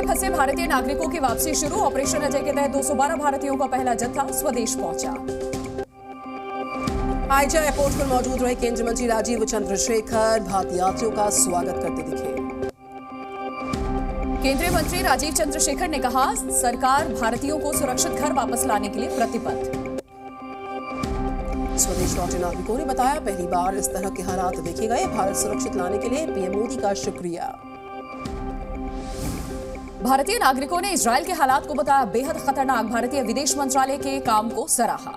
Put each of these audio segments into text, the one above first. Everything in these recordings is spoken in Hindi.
में फंसे भारतीय नागरिकों की वापसी शुरू। ऑपरेशन अजय के तहत 212 भारतीयों का पहला जत्था स्वदेश पहुंचा। हाइजा एयरपोर्ट पर मौजूद रहे केंद्रीय मंत्री राजीव चंद्रशेखर भारतीय यात्रियों का स्वागत करते दिखे। केंद्रीय मंत्री राजीव चंद्रशेखर ने कहा, सरकार भारतीयों को सुरक्षित घर वापस लाने के लिए प्रतिबद्ध। स्वदेश लौटे नागरिकों ने बताया, पहली बार इस तरह के हालात देखे गए। भारत सुरक्षित लाने के लिए पीएम मोदी का शुक्रिया। भारतीय नागरिकों ने इजरायल के हालात को बताया बेहद खतरनाक। भारतीय विदेश मंत्रालय के काम को सराहा।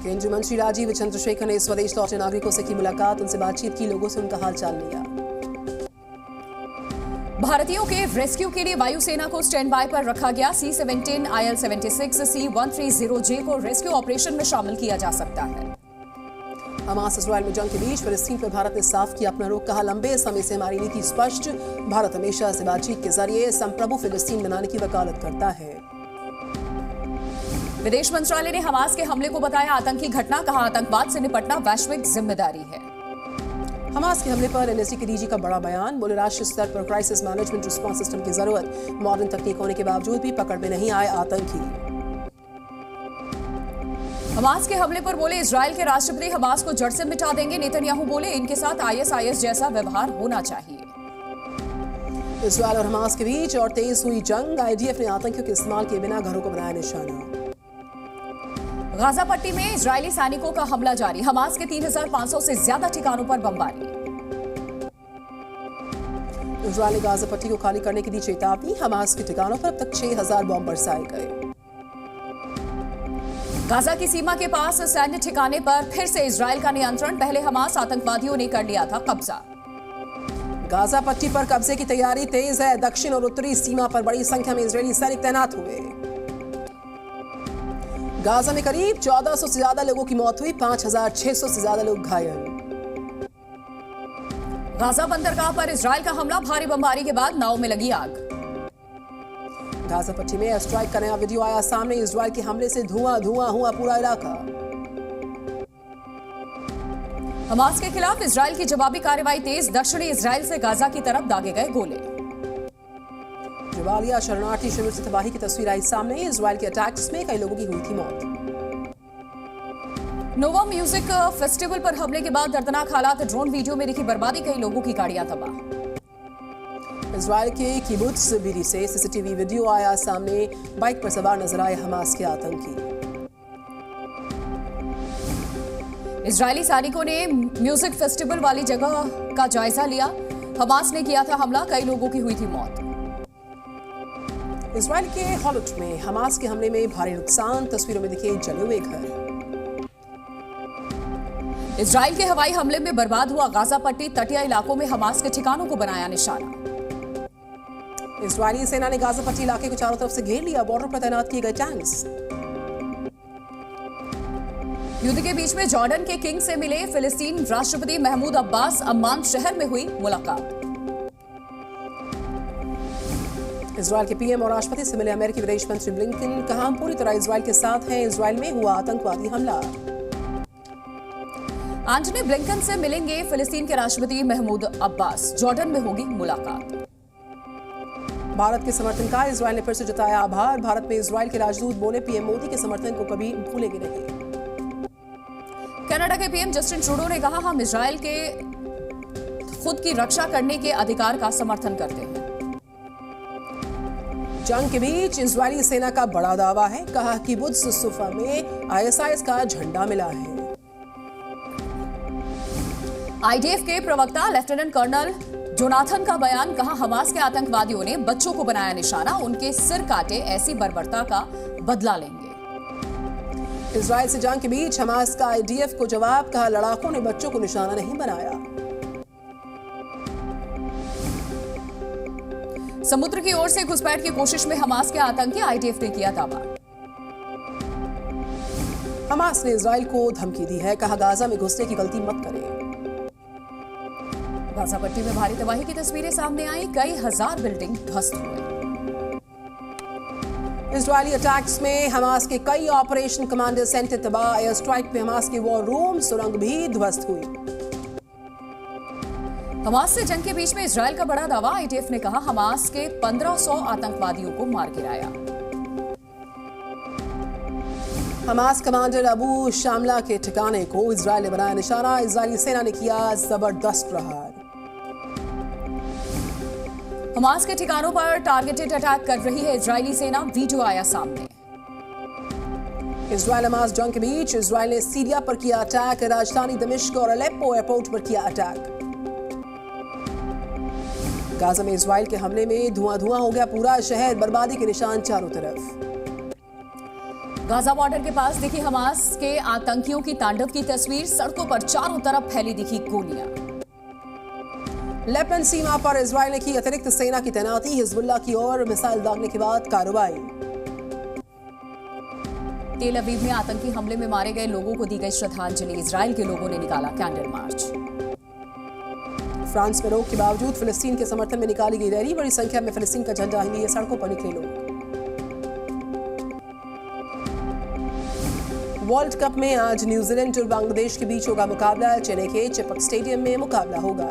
केंद्रीय मंत्री राजीव चंद्रशेखर ने स्वदेश लौटे नागरिकों से की मुलाकात, उनसे बातचीत की, लोगों से उनका हालचाल लिया। भारतीयों के रेस्क्यू के लिए वायुसेना को स्टैंड बाय पर रखा गया। C-17, IL-76, C-130J को रेस्क्यू ऑपरेशन में शामिल किया जा सकता है। हमास इजरायल में जंग के बीच फिलिस्तीन पर भारत ने साफ किया अपना रुख। कहा, लंबे समय से हमारी नीति स्पष्ट। भारत हमेशा से बातचीत के जरिए संप्रभु फिलिस्तीन बनाने की वकालत करता है। विदेश मंत्रालय ने हमास के हमले को बताया आतंकी घटना। कहा, आतंकवाद से निपटना वैश्विक जिम्मेदारी है। हमास के हमले पर एनएसजी के डीजी का बड़ा बयान। बोले, राष्ट्रीय स्तर पर क्राइसिस मैनेजमेंट रिस्पांस सिस्टम की जरूरत। मॉडर्न तकनीक होने के बावजूद भी पकड़ में नहीं आए आतंकी। हमास के हमले पर बोले, इजरायल के राष्ट्रपति हमास को जड़ से मिटा देंगे। नेतन्याहू बोले, इनके साथ ISIS जैसा व्यवहार होना चाहिए। इजरायल और हमास के बीच और तेज हुई जंग। IDF ने आतंकियों के इस्तेमाल किए बिना घरों को बनाया निशाना। गाजा पट्टी में इजरायली सैनिकों का हमला जारी। हमास के 3500 से ज्यादा ठिकानों पर बमबारी। इजरायल ने गाजा पट्टी को खाली करने की दी चेतावनी। हमास के ठिकानों पर अब तक 6000 बम बरसाए गए। गाजा की सीमा के पास सैन्य ठिकाने पर फिर से इजरायल का नियंत्रण। पहले हमास आतंकवादियों ने कर लिया था कब्जा। गाजा पट्टी पर कब्जे की तैयारी तेज है। दक्षिण और उत्तरी सीमा पर बड़ी संख्या में इजरायली सैनिक तैनात हुए। गाजा में करीब 1400 से ज्यादा लोगों की मौत हुई। 5600 से ज्यादा लोग घायल। गाजा बंदरगाह पर इजरायल का हमला। भारी बमबारी के बाद नाव में लगी आग। गाजा पट्टी में एयर स्ट्राइक का नया वीडियो आया सामने। इजरायल के हमले से धुआं धुआं हुआ पूरा इलाका। हमास के खिलाफ इजरायल की जवाबी कार्रवाई तेज। दक्षिणी इजरायल से गाजा की तरफ दागे गए गोले। जबालिया शरणार्थी शिविर से तबाही की तस्वीर आई सामने। इजरायल के अटैक्स में कई लोगों की हुई थी मौत। नोवा म्यूजिक फेस्टिवल पर हमले के बाद दर्दनाक हालात। ड्रोन वीडियो में दिखी बर्बादी, कई लोगों की गाड़ियां तबाह। इजरायल के किबुत्स बीरी से सीसीटीवी वीडियो आया सामने। बाइक पर सवार नजर आए हमास के आतंकी। इजरायली सैनिकों ने म्यूजिक फेस्टिवल वाली जगह का जायजा लिया। हमास ने किया था हमला, कई लोगों की हुई थी मौत। इजरायल के हॉलट में हमास के हमले में भारी नुकसान। तस्वीरों में दिखे जले हुए घर। इजरायल के हवाई हमले में बर्बाद हुआ गाजा पट्टी। तटीय इलाकों में हमास के ठिकानों को बनाया निशाना। इजरायली सेना ने गाजा पट्टी इलाके को चारों तरफ से घेर लिया। बॉर्डर पर तैनात किए गए टैंक्स। युद्ध के बीच में जॉर्डन के किंग से मिले फिलिस्तीन राष्ट्रपति महमूद अब्बास। अम्मान शहर में हुई मुलाकात। इजरायल के पीएम और राष्ट्रपति से मिले अमेरिकी विदेश मंत्री ब्लिंकन। कहा, हम पूरी तरह इजरायल के साथ हैं। इजरायल में हुआ आतंकवादी हमला। एंटनी ब्लिंकन से मिलेंगे फिलिस्तीन के राष्ट्रपति महमूद अब्बास। जॉर्डन में होगी मुलाकात। भारत के समर्थन का इजरायल ने फिर से जताया आभार। भारत में इजरायल के राजदूत बोले, पीएम मोदी के समर्थन को कभी भूलेंगे नहीं। कनाडा के पीएम जस्टिन ट्रूडो ने कहा, हम इजरायल के खुद की रक्षा करने के अधिकार का समर्थन करते हैं। जंग के बीच इजरायली सेना का बड़ा दावा है। कहा, किबुत्स सुफा में ISIS का झंडा मिला है। IDF के प्रवक्ता लेफ्टिनेंट कर्नल जोनाथन का बयान। कहा, हमास के आतंकवादियों ने बच्चों को बनाया निशाना। उनके सिर काटे, ऐसी बर्बरता का बदला लेंगे। इजरायल से जंग के बीच हमास का IDF को जवाब। कहा, लड़ाकों ने बच्चों को निशाना नहीं बनाया। समुद्र की ओर से घुसपैठ की कोशिश में हमास के आतंकी। IDF ने किया दावा। हमास ने इजरायल को धमकी दी है। कहा, गाजा में घुसने की गलती मत करें। गाजा पट्टी में भारी तबाही की तस्वीरें सामने आई। कई हजार बिल्डिंग ध्वस्त हुए। इजरायली अटैक्स में हमास के कई ऑपरेशन कमांडर सेंटर तबाह। एयर स्ट्राइक में हमास के वॉर रूम, सुरंग भी ध्वस्त हुई। हमास से जंग के बीच में इजरायल का बड़ा दावा। आईडीएफ ने कहा हमास के 1500 आतंकवादियों को मार गिराया। हमास कमांडर अबू शामला के ठिकाने को इजरायल ने बनाया निशाना। इजरायली सेना ने किया जबरदस्त प्रहार। हमास के ठिकानों पर टारगेटेड अटैक कर रही है इजरायली सेना। वीडियो आया सामने। इजरायल हमास जंग के बीच इजरायल ने सीरिया पर किया अटैक। राजधानी दमिश्क और अलेप्पो एयरपोर्ट पर किया अटैक। गाजा में इजरायल के हमले में धुआं हो गया पूरा शहर। बर्बादी के निशान चारों तरफ। गाजा बॉर्डर के पास दिखी हमास के आतंकियों की तांडव की तस्वीर। सड़कों पर चारों तरफ फैली दिखी गोलियां। लेबनान सीमा पर इजरायल ने की अतिरिक्त सेना की तैनाती। हिजबुल्लाह की ओर मिसाइल दागने के बाद कार्रवाई। तेल अवीव में आतंकी हमले में मारे गए लोगों को दी गई श्रद्धांजलि। इजरायल के लोगों ने निकाला कैंडल मार्च। फ्रांस में रोक के बावजूद फिलिस्तीन के समर्थन में निकाली गई रैली। बड़ी संख्या में फिलिस्तीन का झंडा लिए सड़कों पर निकले लोग। वर्ल्ड कप में आज न्यूजीलैंड और बांग्लादेश के बीच होगा मुकाबला। चेन्नई के चिपक स्टेडियम में मुकाबला होगा।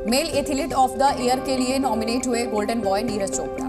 Male athlete of the year के लिए नॉमिनेट हुए गोल्डन बॉय नीरज चोपड़ा।